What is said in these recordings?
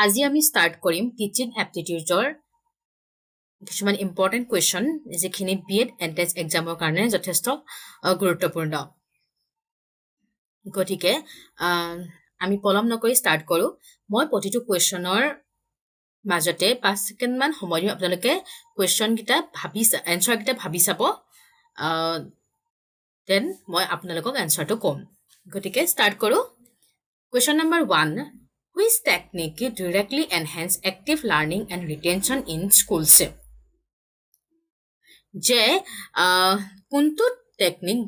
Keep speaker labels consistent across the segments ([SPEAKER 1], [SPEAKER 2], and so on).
[SPEAKER 1] আজি আমি স্টাৰ্ট কৰিম টিচিং এপ্টিটিউডৰ কিছুমান ইম্পৰ্টেণ্ট কুৱেশ্যন যিখিনি B.ED এণ্ট্ৰেন্স এক্সামৰ কাৰণে যথেষ্ট গুৰুত্বপূৰ্ণ গতিকে আমি পলম নকৰি ষ্টাৰ্ট কৰোঁ মই প্ৰতিটো কুৱেশ্যনৰ মাজতে 5 ছেকেণ্ডমান সময় দিম আপোনালোকে কুৱেশ্যনকেইটা এনচাৰকেইটা ভাবি চাব দেন মই আপোনালোকক এনচাৰটো ক'ম গতিকে ষ্টাৰ্ট কৰোঁ question number 1 Which technique directly enhance active learning and retention in schools? যে কোনটো টেকনিক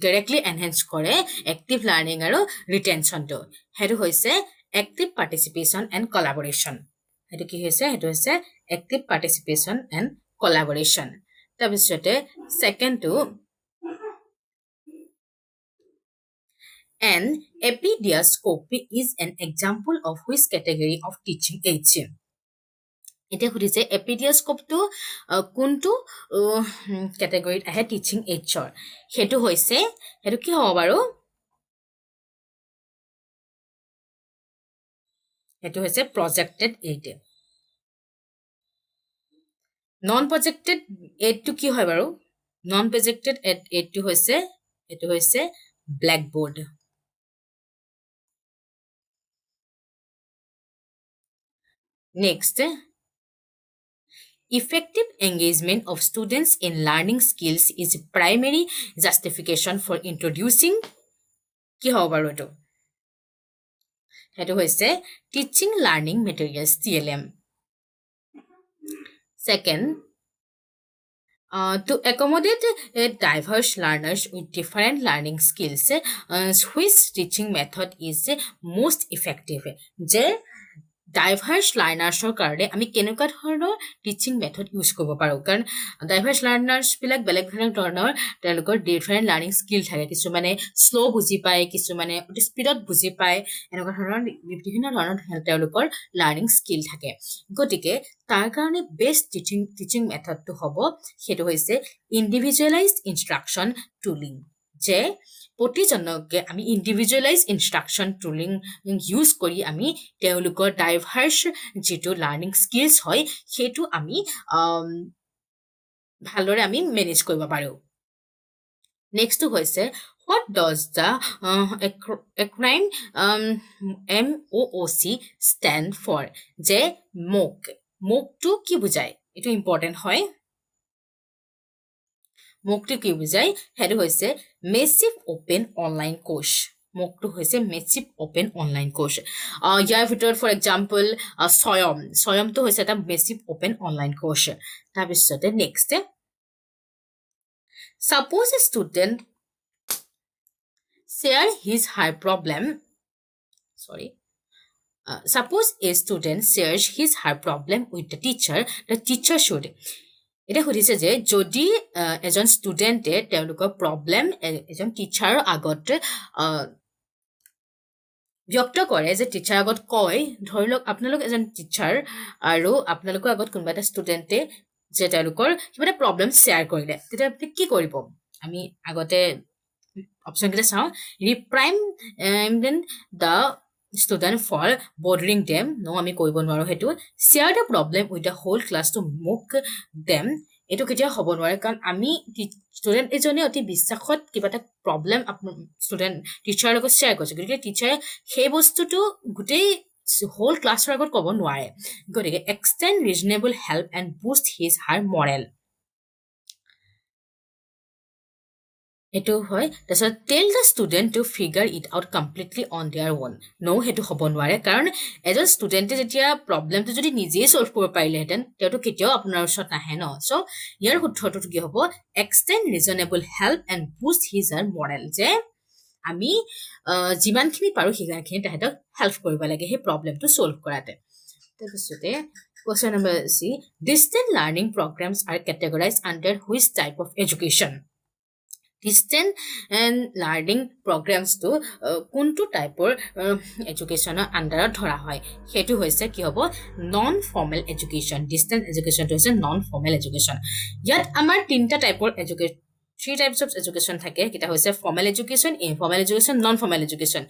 [SPEAKER 1] ডাইৰেক্টলি এনহেন্স কৰে এক্টিভ লাৰ্ণিং আৰু ৰিটেনশ্যনটো সেইটো হৈছে এক্টিভ পাৰ্টিচিপেশ্যন এণ্ড কলাবৰেশ্যন সেইটো কি হৈছে সেইটো হৈছে এক্টিভ পাৰ্টিচিপেশ্যন এণ্ড কলাবৰেশ্যন তাৰপিছতে ছেকেণ্ডটো An epidioscopy is an example of which category of teaching aids? এতিয়া সুধিছে এপিডিয়াস্কোপটো কোনটো কেটেগৰীত আহে টিচিং এইডছৰ সেইটো কি হ'ব বাৰু সেইটো হৈছে প্ৰজেক্টেড এইড নন প্ৰজেক্টেড এইডটো কি হয় বাৰু নন প্ৰজেক্টেড এইডটো হৈছে blackboard next Effective engagement of students in learning skills is primary justification for introducing কি হ'ব বাৰু এইটো সেইটো হৈছে teaching learning materials TLM second to accommodate diverse learners with different learning skills which teaching method is most effective যে diverse লাৰ্ণাৰ্ছৰ কাৰণে আমি কেনেকুৱা ধৰণৰ টিচিং মেথড ইউজ কৰিব পাৰোঁ কাৰণ ডাইভাৰ্ছ লাৰ্ণাৰ্ছবিলাক বেলেগ ধৰণৰ তেওঁলোকৰ ডিফাৰেণ্ট লাৰ্ণিং স্কিল থাকে কিছুমানে শ্ল' বুজি পায় কিছুমানে অতি স্পীডত বুজি পায় এনেকুৱা ধৰণৰ বিভিন্ন ধৰণৰ তেওঁলোকৰ লাৰ্ণিং স্কিল থাকে গতিকে তাৰ কাৰণে বেষ্ট টিচিং মেথডটো হ'ব সেইটো হৈছে ইণ্ডিভিজুৱেলাইজড ইনষ্ট্ৰাকশ্যন টুলিং যে প্ৰতিজনকে আমি ইণ্ডিভিজুৱেলাইজ ইনষ্ট্ৰাকশ্যন টুলিং ইউজ কৰি আমি তেওঁলোকৰ ডাইভাৰ্ছ যিটো লাৰ্ণিং স্কিলছ হয় সেইটো আমি ভালদৰে আমি মেনেজ কৰিব পাৰোঁ নেক্সটটো হৈছে What does the acronym MOOC stand for? যে MOOC কি বুজায় এইটো ইম্পৰ্টেণ্ট হয় MOOCটো কি বুজায় সেইটো হৈছে মেচিভ অপেন অনলাইন কোৰ্চ MOOCটো হৈছে মেচিভ অপেন অনলাইন কোৰ্চ ইয়াৰ ভিতৰত ফৰ এক্সাম্পল স্বয়মটো হৈছে এটা মেচিভ অপেন অনলাইন কোৰ্চ তাৰপিছতে next Suppose a student shares his her problem with the teacher should এটা সুধিছে যে যদি এজন ষ্টুডেণ্টে তেওঁলোকৰ প্ৰব্লেম এজন টিচাৰৰ আগত ব্যক্ত কৰে যে টিচাৰ আগত কয় ধৰি লওক আপোনালোক এজন টিচাৰ আৰু আপোনালোকৰ আগত কোনোবা এটা ষ্টুডেণ্টে যে তেওঁলোকৰ কিবা এটা প্ৰব্লেম শ্বেয়াৰ কৰিলে তেতিয়া আপুনি কি কৰিব আমি আগতে অপশ্যনকেইটা চাওঁ ৰিপ্ৰাইম the student for bothering them আমি কৰিব নোৱাৰো সেইটো share the problem with the whole class to mock them এটো কেতিয়া হ'ব নোৱাৰে কাৰণ আমি ষ্টুডেণ্ট এজনে অতি বিশ্বাসত কিবা এটা প্ৰব্লেম ষ্টুডেণ্ট টিচাৰৰ লগত শ্বেয়াৰ কৰিছে গতিকে টিচাৰে সেই বস্তুটো গোটেই whole ক্লাছৰ আগত ক'ব নোৱাৰে গতিকে extend reasonable help and boost her morale এটো হয় তাৰপিছত tell the student to figure it out completely on their own সেইটো হ'ব নোৱাৰে কাৰণ এজন ষ্টুডেণ্টে যেতিয়া প্ৰব্লেমটো যদি নিজেই ছল্ভ কৰিব পাৰিলেহেঁতেন তেওঁতো কেতিয়াও আপোনাৰ ওচৰত নাহে ন চ' ইয়াৰ শুদ্ধটো কি হ'ব extend reasonable help and boost their morale যে আমি যিমানখিনি পাৰোঁ সিমানখিনি তাহাঁতক হেল্প কৰিব লাগে সেই প্ৰব্লেমটো ছল্ভ কৰাতে তাৰপিছতে question number C distant learning programs are categorised under which type of education distant learning প্ৰগ্ৰামছটো কোনটো টাইপৰ এডুকেশ্যনৰ আণ্ডাৰত ধৰা হয় সেইটো হৈছে কি হ'ব নন ফৰ্মেল এডুকেশ্যন ডিষ্টেন্ট এডুকেশ্যনটো হৈছে নন ফৰ্মেল এডুকেশ্যন ইয়াত আমাৰ তিনিটা টাইপৰ থ্ৰী টাইপছ অফ এডুকেশ্যন থাকে কেইটা হৈছে formal education, informal education, non formal education.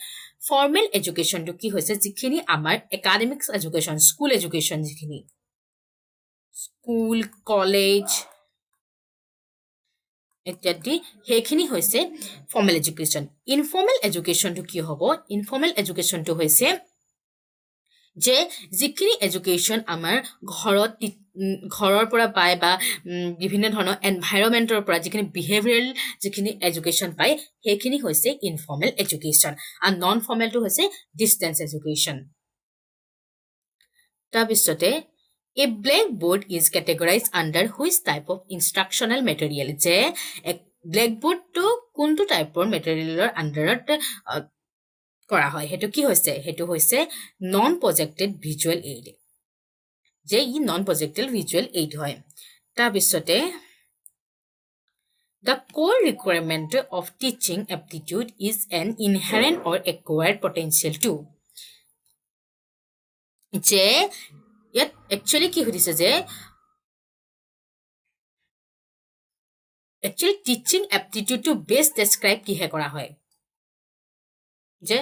[SPEAKER 1] Formal এডুকেশ্যনটো কি হৈছে যিখিনি আমাৰ একাডেমিক্স এডুকেশ্যন, স্কুল এডুকেশ্যন, যিখিনি স্কুল কলেজ ইত্যাদি সেইখিনি হৈছে ফৰ্মেল এডুকেশ্যন। ইনফৰ্মেল এডুকেশ্যনটো কি হ'ব? ইনফৰ্মেল এডুকেশ্যনটো হৈছে যে যিখিনি এডুকেশ্যন আমাৰ ঘৰৰ পৰা পায় বা বিভিন্ন ধৰণৰ এনভাইৰমেণ্টৰ পৰা যিখিনি বিহেভিয়াৰেল যিখিনি এডুকেশ্যন পায় সেইখিনি হৈছে ইনফৰ্মেল এডুকেশ্যন। আৰু নন ফৰ্মেলটো হৈছে ডিষ্টেঞ্চ এডুকেশ্যন। তাৰপিছতে A blackboard is categorized under which type of instructional material? যে ব্লেকবোৰ্ডটো কোনটো টাইপৰ মেটেৰিয়েলৰ আণ্ডাৰত কৰা হয়? সেইটো কি হৈছে? সেইটো হৈছে নন প্ৰজেক্টেড ভিজুৱেল এইড, যে ই নন প্ৰজেক্টেড ভিজুৱেল এইড হয়। তাৰপিছতে The core requirement of teaching aptitude is an inherent or acquired potential to, যে ইয়াত একচুৱেলি কি সুধিছে যে একচুৱেলি টিচিং এপ্টিটিউডটো বেষ্ট ডেছক্ৰাইব কিহে কৰা হয়? যে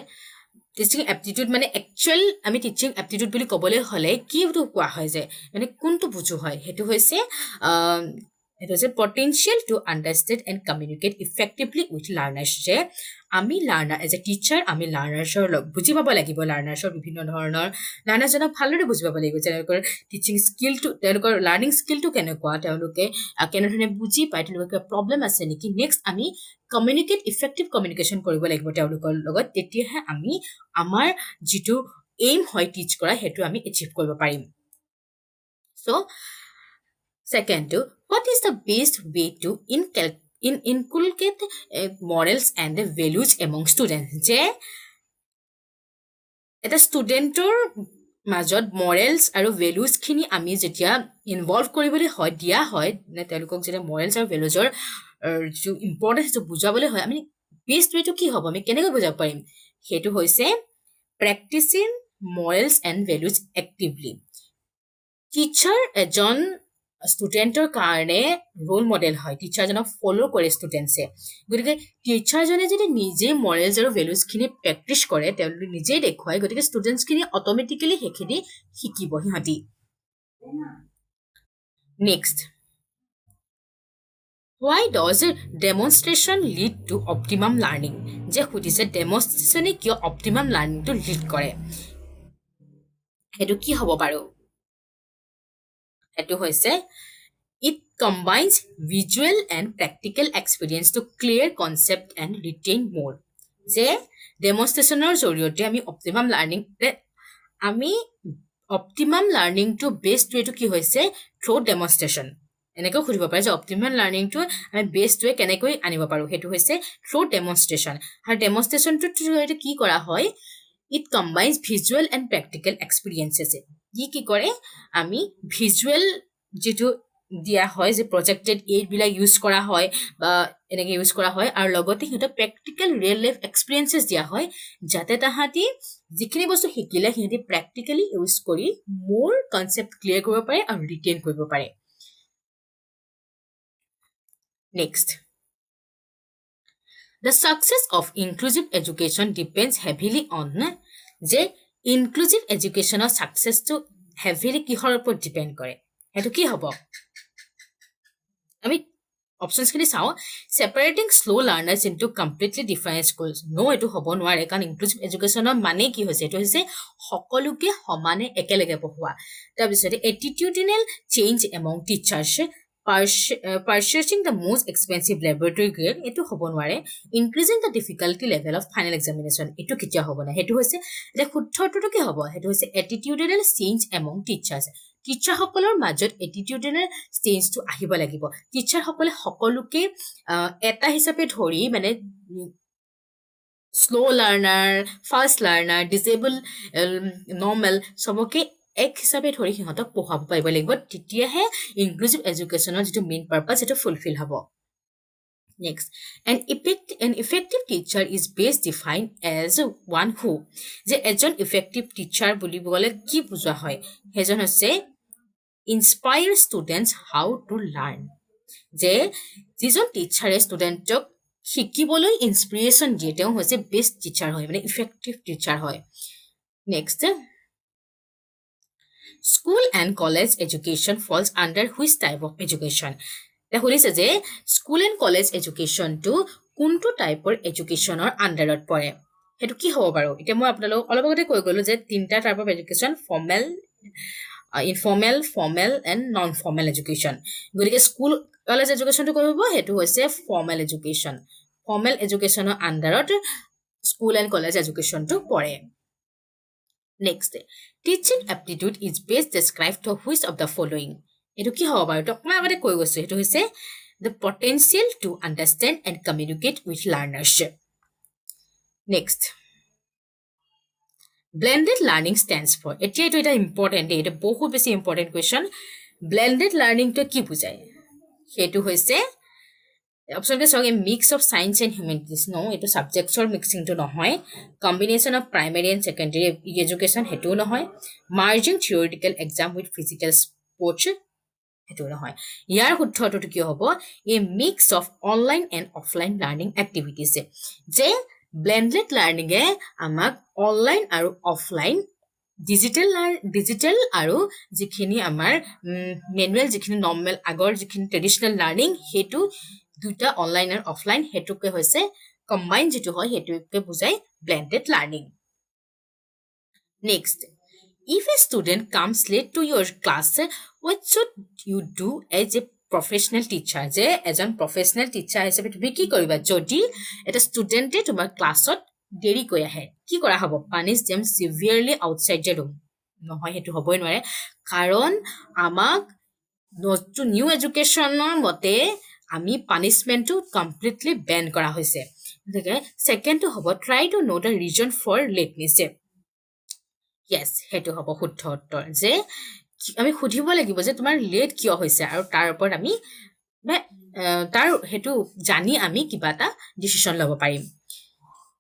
[SPEAKER 1] টিচিং এপ্টিটিউড মানে একচুৱেল আমি টিচিং এপ্টিটিউড বুলি ক'বলৈ হ'লে কিটো কোৱা হয়, যে মানে কোনটো বুজো হয়? সেইটো হৈছে potential to understand and communicate effectively with learners. যে আমি লাৰ্ণাৰ এজ এ টিচাৰ আমি লাৰ্ণাৰ্ছৰ বুজি পাব লাগিব, লাৰ্ণাৰ্ছৰ বিভিন্ন ধৰণৰ লাৰ্ণাৰ্ছজনক ভালদৰে বুজি পাব লাগিব, যে তেওঁলোকৰ টিচিং স্কিলটো, তেওঁলোকৰ লাৰ্ণিং স্কিলটো কেনেকুৱা, তেওঁলোকে কেনেধৰণে বুজি পায়, তেওঁলোকৰ কিবা প্ৰব্লেম আছে নেকি। নেক্সট আমি কমিউনিকেট ইফেক্টিভ কমিউনিকেশ্যন কৰিব লাগিব তেওঁলোকৰ লগত, তেতিয়াহে আমি আমাৰ যিটো এইম হয় টিচ কৰা সেইটো আমি এচিভ কৰিব পাৰিম। চ' ছেকেণ্ডটো, what is the best way to inculcate morals and values among students? যে এটা ষ্টুডেণ্টৰ মাজত মৰেলছ আৰু ভেলুজখিনি আমি যেতিয়া ইনভলভ কৰিবলৈ হয়, দিয়া হয়, মানে তেওঁলোকক যেতিয়া মৰেলছ আৰু ভেলুজৰ যিটো ইম্পৰ্টেঞ্চ সেইটো বুজাবলৈ হয়, আমি বেষ্ট ৱেটো কি হ'ব, আমি কেনেকৈ বুজাব পাৰিম? সেইটো হৈছে practising morals and values actively. Teacher এজন ষ্টুডেণ্টৰ কাৰণে ৰোল মডেল হয়, টিচাৰজনক ফ'ল' কৰে ষ্টুডেণ্টছে। গতিকে টিচাৰজনে যদি নিজেই মৰেলছ আৰু ভেলুজখিনি প্ৰেক্টিচ কৰে, তেওঁলোকে নিজেই দেখুৱায়, গতিকে ষ্টুডেণ্টছখিনি অট'মেটিকেলি সেইখিনি শিকিব সিহঁতি। Next, why does demonstration lead to optimum learning? যে সুধিছে ডেমনষ্ট্ৰেশ্যনে কিয় অপটিমাম লাৰ্ণিংটো লিড কৰে, সেইটো কি হ'ব বাৰু? সেইটো হৈছে it combines visual and practical experience to clear concept and retain more. যে ডেমনষ্ট্ৰেশ্যনৰ জৰিয়তে আমি অপটিমাম লাৰ্ণিংটো বেষ্ট ৱেটো কি হৈছে? Through demonstration. এনেকৈ সুধিব পাৰে যে অপটিমাম লাৰ্ণিংটো আমি বেষ্ট ৱে কেনেকৈ আনিব পাৰোঁ, সেইটো হৈছে থ্ৰু ডেমনষ্ট্ৰেশ্যন। আৰু ডেমনষ্ট্ৰেশ্যনটোৰ জৰিয়তে কি কৰা হয়? It combines visual and practical experiences. কি কৰে? আমি ভিজুৱেল যিটো দিয়া হয়, যে প্ৰজেক্টেড এইডবিলাক ইউজ কৰা হয় বা এনেকৈ ইউজ কৰা হয়, আৰু লগতে সিহঁতক প্ৰেক্টিকেল ৰিয়েল লাইফ এক্সপিৰিয়েঞ্চেছ দিয়া হয়, যাতে তাহাঁতি যিখিনি বস্তু শিকিলে সিহঁতি প্ৰেক্টিকেলি ইউজ কৰি মোৰ কনচেপ্ট ক্লিয়াৰ কৰিব পাৰে আৰু ৰিটেইন কৰিব পাৰে। Next, the success of inclusive education depends heavily on, যে ইনক্লুজিভ এডুকেশ্যনৰ ছাকচেছটো হেভিলি কিহৰ ওপৰত ডিপেণ্ড কৰে? সেইটো কি হ'ব? আমি অপশ্যনছখিনি চাওঁ। Separating slow' learners into completely different schools. এইটো হ'ব নোৱাৰে, কাৰণ ইনক্লুজিভ এডুকেশ্যনৰ মানে কি হৈছে? এইটো হৈছে সকলোকে সমানে একেলগে পঢ়োৱা। তাৰপিছতে attitudinal change among teachers, purchasing the most expensive laboratory grade, এইটো হ'ব নোৱাৰে। increasing the difficulty level of final examination, এইটো কেতিয়া হ'ব নাই। সেইটো হৈছে এতিয়া শুদ্ধ উত্তৰটো কি হ'ব? সেইটো হৈছে attitudinal change among teachers। টিচাৰসকলৰ মাজত এটিটিউডিনেল চেঞ্জটো আহিব লাগিব। টিচাৰসকলে সকলোকে এটা হিচাপে ধৰি, মানে slow' learner, fast learner, disable, normal, চবকে এক হিচাপে ধৰি সিহঁতক পঢ়াব পাৰিব লাগিব, তেতিয়াহে ইনক্লুজিভ এডুকেশ্যনৰ যিটো মেইন পাৰ্পাছ সেইটো ফুলফিল হ'ব। Next, an effective teacher is best defined as one who, যে এজন ইফেক্টিভ টিচাৰ বুলি ক'লে কি বুজোৱা হয়? সেইজন হৈছে inspire students how to learn, যে যিজন টিচাৰে ষ্টুডেণ্টক শিকিবলৈ ইনস্পিৰেশ্যন দিয়ে তেওঁ হৈছে বেষ্ট টিচাৰ হয়, মানে ইফেক্টিভ টিচাৰ হয়। Next, school and college education false under which type of education? এতিয়া সুধিছে যে স্কুল এণ্ড কলেজ এডুকেশ্যনটো কোনটো টাইপৰ এডুকেশ্যনৰ আণ্ডাৰত পৰে? সেইটো কি হ'ব বাৰু? এতিয়া মই আপোনালোকক অলপ আগতে কৈ গ'লোঁ যে তিনিটা type of education, formal, informal, formal and non formal education. গতিকে স্কুল কলেজ এডুকেশ্যনটো কৰিব, সেইটো হৈছে ফৰ্মেল এডুকেশ্যন। ফৰ্মেল এডুকেশ্যনৰ আণ্ডাৰত স্কুল এণ্ড কলেজ এডুকেশ্যনটো পৰে। Next, teaching aptitude is best described to which of the following? এইটো কি হ'ব বাৰু? এইটো অকণমান আগতে কৈ গৈছোঁ, সেইটো হৈছে the potential to understand and communicate with learners. Next, blended learning stands for. এতিয়া এইটো এটা ইম্পৰ্টেণ্ট দেই, এইটো বহুত বেছি ইম্পৰ্টেণ্ট কুৱেশ্যন। ব্লেণ্ডেড লাৰ্ণিংটো কি বুজায়? সেইটো হৈছে অপশ্যনটো চাওক, a mix of science and humanities. No, এইটো ছাবজেক্টছৰ মিক্সিংটো নহয়। Combination of primary and secondary education, সেইটোও নহয়। Merging theoretical exam with physical sports, সেইটো নহয়। ইয়াৰ শুদ্ধটো কি হ'ব? A mix of online and offline learning activities. যে ব্লেণ্ডেড লাৰ্ণিঙে আমাক অনলাইন আৰু অফলাইন ডিজিটেল আৰু যিখিনি আমাৰ মেনুৱেল, যিখিনি নৰ্মেল আগৰ যিখিনি ট্ৰেডিশ্যনেল লাৰ্ণিং, সেইটো দুটা অনলাইন আৰু অফলাইন, সেইটোকে হৈছে কম্বাইন যিটো হয়, সেইটোকে বুজাই blended learning. Next, if a student comes late to your class, what should you do as a professional teacher? যে এজন প্ৰফেচনেল টিচাৰ হিচাপে তুমি কি কৰিবা যদি এটা ষ্টুডেণ্টে তোমাৰ ক্লাছত দেৰিকৈ আহে? কি কৰা হ'ব? Punish them severely outside the room? নহয়, সেইটো হ'বই নোৱাৰে, কাৰণ আমাক নিউ এডুকেশ্যনৰ মতে আমি পানিছমেণ্টটো কমপ্লিটলি বেন কৰা হৈছে। গতিকে ছেকেণ্ডটো হ'ব try to know' the reason for lateness. Yes, সেইটো হ'ব শুদ্ধ উত্তৰ। যে আমি সুধিব লাগিব যে তোমাৰ লেট কিয় হৈছে, আৰু তাৰ ওপৰত আমি তাৰ সেইটো জানি আমি কিবা এটা ডিচিশ্যন ল'ব পাৰিম।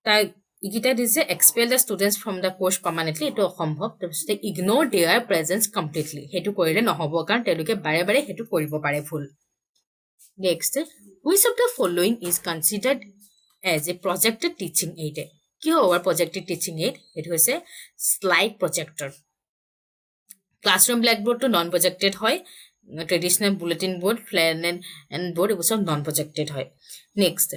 [SPEAKER 1] তাৰ এইকেইটা দিছে expel the students from the course permanently, এইটো অসম্ভৱ। তাৰপিছতে ইগন'ৰ দেয়াৰ প্ৰেজেঞ্চ কমপ্লিটলি, সেইটো কৰিলে নহ'ব, কাৰণ তেওঁলোকে বাৰে বাৰে সেইটো কৰিব পাৰে ভুল। Next, which of the following is considered as a projected teaching aid? কি হ'ব প্ৰজেক্টেড টিচিং এইড? এইটো হৈছে শ্লাইড প্ৰজেক্টৰ। ক্লাছৰুম ব্লেকবোৰ্ডটো নন প্ৰজেক্টেড হয়, traditional bulletin board, flannel and board, এইবোৰ চব নন প্ৰজেক্টেড হয়। Next,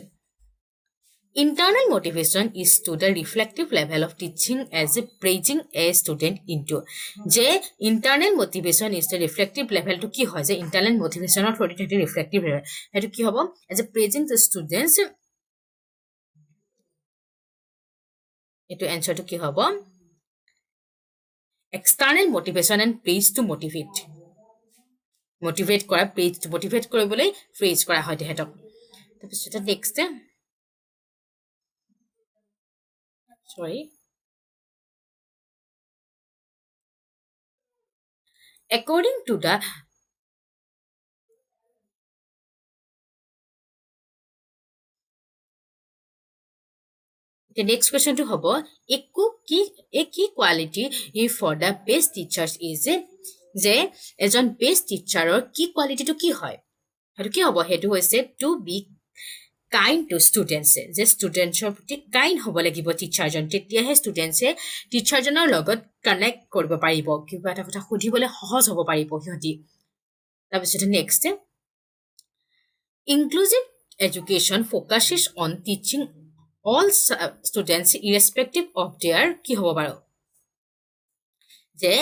[SPEAKER 1] internal motivation is to the reflective level of teaching as a praising a student into. যে internal motivation is the reflective লেভেলটো কি হয়? যে internal মটিভেশ্যনৰ থ্ৰুদি সেইটো ৰিফ্লেক্টিভ লেভেল, সেইটো কি হ'ব? As a praising the students, এইটো এনচাৰটো কি হ'ব? External motivation and praise to motivate কৰা, মটিভেট কৰিবলৈ প্ৰেজ কৰা হয় তেহেঁতক। তাৰপিছতে next, according to the next questionটো হ'ব a key quality for the best teachers is? যে এজন বেষ্ট টিচাৰৰ কি কোৱালিটিটো কি হয়? সেইটো কি হ'ব? সেইটো হৈছে to be kind to students. যে ষ্টুডেণ্টছৰ প্ৰতি কাইণ্ড হ'ব লাগিব টিচাৰজন, তেতিয়াহে ষ্টুডেণ্টছে টিচাৰজনৰ লগত কানেক্ট কৰিব পাৰিব, কিবা এটা কথা সুধিবলৈ সহজ হ'ব পাৰিব সিহঁতি। তাৰপিছতে next, inclusive education focuses on teaching all students irrespective of their, কি হ'ব বাৰু? যে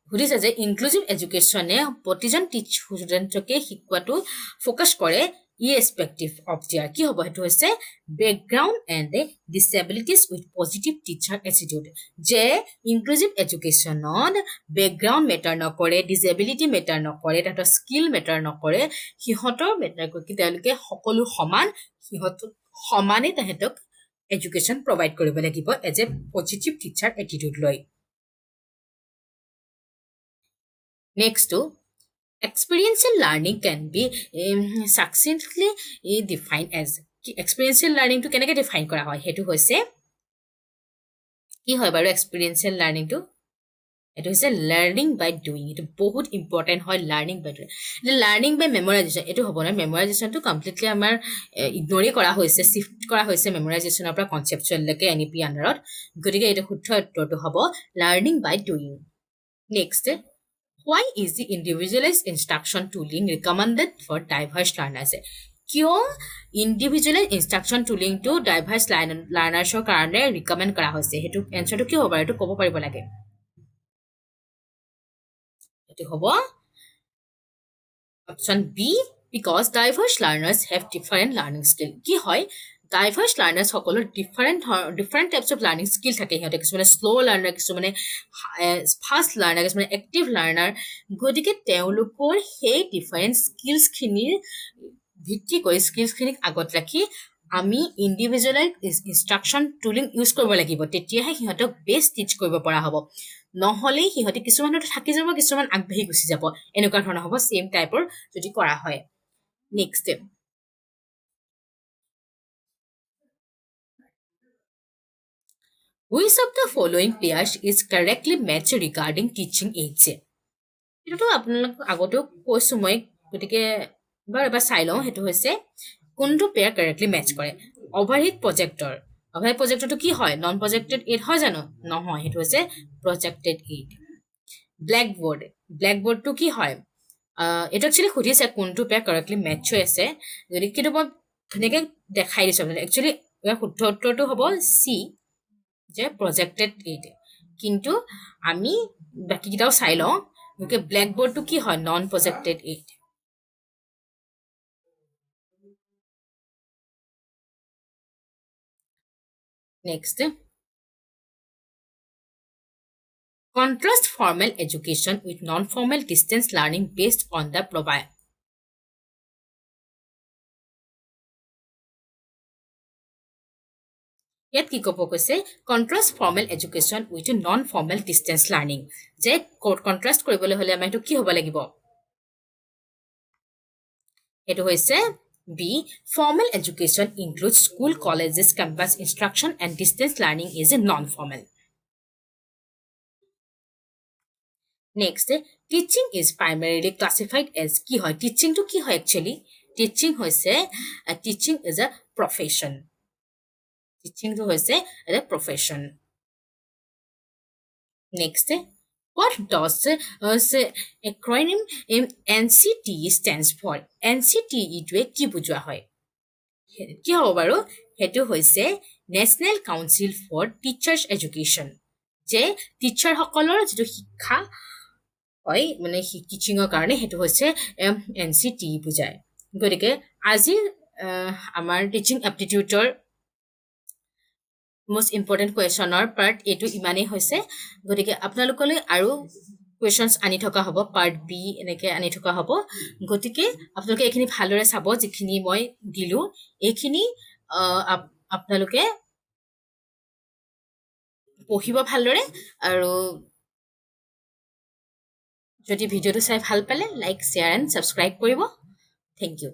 [SPEAKER 1] সুধিছে যে ইনক্লুজিভ এডুকেশ্যনে প্ৰতিজন ষ্টুডেণ্টকে শিকোৱাটো ফ'কাছ কৰে ইৰেছপেক্টিভ অফ দেয়াৰ, কি হ'ব? সেইটো হৈছে background and disabilities with positive teacher attitude. যে ইনক্লুজিভ এডুকেশ্যনত বেকগ্ৰাউণ্ড মেটাৰ নকৰে, ডিছেবিলিটি মেটাৰ নকৰে, তাহাঁতৰ স্কিল মেটাৰ নকৰে, সিহঁতৰ মেটাৰ কৰি তেওঁলোকে সকলো সমান, সিহঁতক সমানে তাহাঁতক এডুকেশ্যন প্ৰভাইড কৰিব লাগিব as a positive teacher attitude লৈ। নেক্সটটো, experiential learning can be succinctly define as. Experiential লাৰ্ণিংটো কেনেকৈ ডিফাইন কৰা হয়? সেইটো হৈছে কি হয় বাৰু এক্সপিৰিয়েঞ্চিয়েল লাৰ্ণিংটো? এইটো হৈছে লাৰ্ণিং বাই ডুইং এইটো বহুত ইম্পৰ্টেণ্ট হয় লাৰ্ণিং বাই ডুইং এতিয়া লাৰ্ণিং বাই মেমৰাইজেশ্যন এইটো হ'ব নহয় মেমৰাইজেশ্যনটো কমপ্লিটলি আমাৰ ইগনৰেই কৰা হৈছে চিফ্ট কৰা হৈছে মেমৰাইজেশ্যনৰ পৰা কনচেপচুৱেললৈকে এন ই পি আণ্ডাৰত গতিকে এইটো শুদ্ধ উত্তৰটো হ'ব learning by doing next why is the individualized instruction tooling recommended for diverse learners কিয় ইণ্ডিভিজুৱেল ইনষ্ট্ৰাকশ্যন টুলিংটো ডাইভাৰ্ছ লাৰ্ণাৰ্ছৰ কাৰণে ৰিকমেণ্ড কৰা হৈছে সেইটো এনচাৰটো কি হ'ব এইটো ক'ব পাৰিব লাগে এইটো হ'ব option B because diverse learners have different learning skill কি হয় ডাইভাৰ্ছ লাৰ্ণাৰ্ছ সকলৰ different types of learning skill থাকে সিহঁতে কিছুমানে শ্ল' লাৰ্ণাৰ কিছুমানে ফাষ্ট লাৰ্ণাৰ কিছুমানে এক্টিভ লাৰ্ণাৰ গতিকে তেওঁলোকৰ সেই ডিফাৰেণ্ট স্কিলছখিনিৰ ভিত্তি কৰি স্কিলছখিনিক আগত ৰাখি আমি ইণ্ডিভিজুৱেলাইজ ইনষ্ট্ৰাকশ্যন টুলিং ইউজ কৰিব লাগিব তেতিয়াহে সিহঁতক বেষ্ট টিচ কৰিব পৰা হ'ব নহ'লে সিহঁতে কিছুমানতো থাকি যাব কিছুমান আগবাঢ়ি গুচি যাব এনেকুৱা ধৰণৰ হ'ব ছেইম টাইপৰ যদি কৰা হয় next which of the following pairs is correctly matched regarding teaching aids এইটোতো আপোনালোক আগতেও কৈছোঁ মই গতিকে বাৰু এবাৰ চাই লওঁ সেইটো হৈছে কোনটো পেয়াৰ কাৰেক্টলি মেটচ কৰে অভাৰহেড প্ৰজেক্টৰটো কি হয় নন প্ৰজেক্টেড এইড হয় জানো নহয় সেইটো হৈছে প্ৰজেক্টেড এইড ব্লেকবৰ্ডটো কি হয় এইটো একচুৱেলি সুধিছে কোনটো পেয়াৰ কাৰেক্টলি মেটচ হৈ আছে যদি কিন্তু মই ধুনীয়াকৈ দেখাই দিছোঁ আপোনালোকে একচুৱেলি ইয়াৰ শুদ্ধ উত্তৰটো হ'ব চি যে প্ৰজেক্টেড এইড কিন্তু আমি বাকীকেইটাও চাই লওঁ গতিকে ব্লেকবৰ্ডটো কি হয় non projected aid next contrast formal education with non-formal distance learning based on the provide ইয়াত কি ক'ব কৈছে contrast formal education with non formal distance learning যে কণ্ট্ৰাষ্ট কৰিবলৈ হ'লে আমাৰ এইটো কি হ'ব লাগিব এইটো হৈছে B formal education include school colleges campus instruction and distance learning is a non formal next teaching is primarily classified as কি হয় টিচিংটো কি হয় একচুৱেলি টিচিং হৈছে টিচিং ইজ এ প্ৰফেশ্যন টিচিংটো হৈছে এটা profession next what does acronym NCT stands for NCT ইটোৱে কি বুজোৱা হয় কি হ'ব বাৰু সেইটো হৈছে national council for teachers education যে টিচাৰসকলৰ যিটো শিক্ষা হয় মানে টিচিঙৰ কাৰণে সেইটো হৈছে NCT বুজায় গতিকে আজিৰ আমাৰ টিচিং এপ্টিটিউডৰ most important কুৱেশ্যনৰ পাৰ্ট এইটো ইমানেই হৈছে গতিকে আপোনালোকলৈ আৰু কুৱেশ্যনছ আনি থকা হ'ব পাৰ্ট বি এনেকৈ আনি থকা হ'ব গতিকে আপোনালোকে এইখিনি ভালদৰে চাব যিখিনি মই দিলোঁ এইখিনি আপোনালোকে পঢ়িব ভালদৰে আৰু যদি ভিডিঅ'টো চাই ভাল পালে লাইক শ্বেয়াৰ এণ্ড ছাবস্ক্ৰাইব কৰিব থেংক ইউ